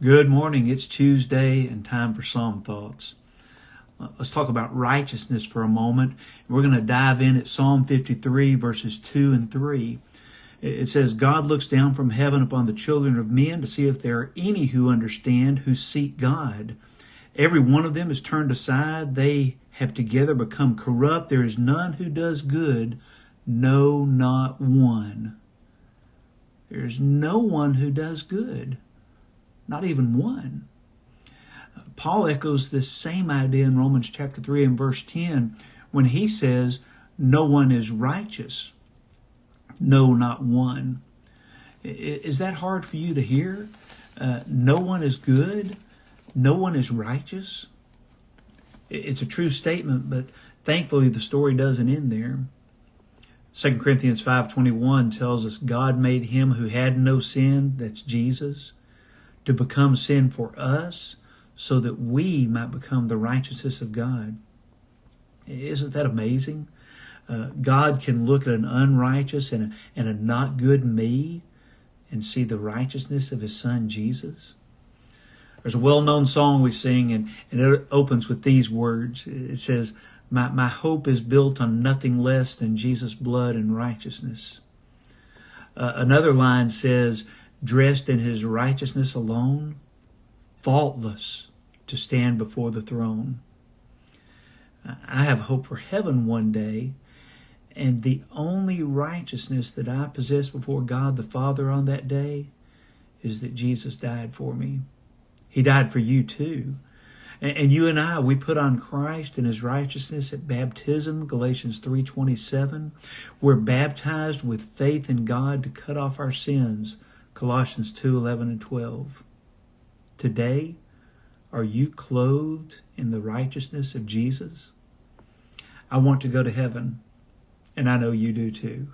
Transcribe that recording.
Good morning. It's Tuesday and time for Psalm Thoughts. Let's talk about righteousness for a moment. We're going to dive in at Psalm 53, verses 2 and 3. It says, God looks down from heaven upon the children of men to see if there are any who understand, who seek God. Every one of them is turned aside. They have together become corrupt. There is none who does good, no, not one. There is no one who does good. Not even one. Paul echoes this same idea in Romans chapter 3 and verse 10 when he says, no one is righteous. No, not one. Is that hard for you to hear? No one is good. No one is righteous. It's a true statement, but thankfully the story doesn't end there. 2 Corinthians 5:21 tells us God made him who had no sin, that's Jesus, to become sin for us so that we might become the righteousness of God. Isn't that amazing? God can look at an unrighteous and a not good me and see the righteousness of his son Jesus. There's a well-known song we sing and it opens with these words. It says, my hope is built on nothing less than Jesus' blood and righteousness. Another line says, dressed in his righteousness alone, faultless to stand before the throne. I have hope for heaven one day, and the only righteousness that I possess before God the Father on that day is that Jesus died for me. He died for you too. And you and I, we put on Christ and his righteousness at baptism, Galatians 3:27. We're baptized with faith in God to cut off our sins, Colossians 2:11 and 12. Today, are you clothed in the righteousness of Jesus? I want to go to heaven, and I know you do too.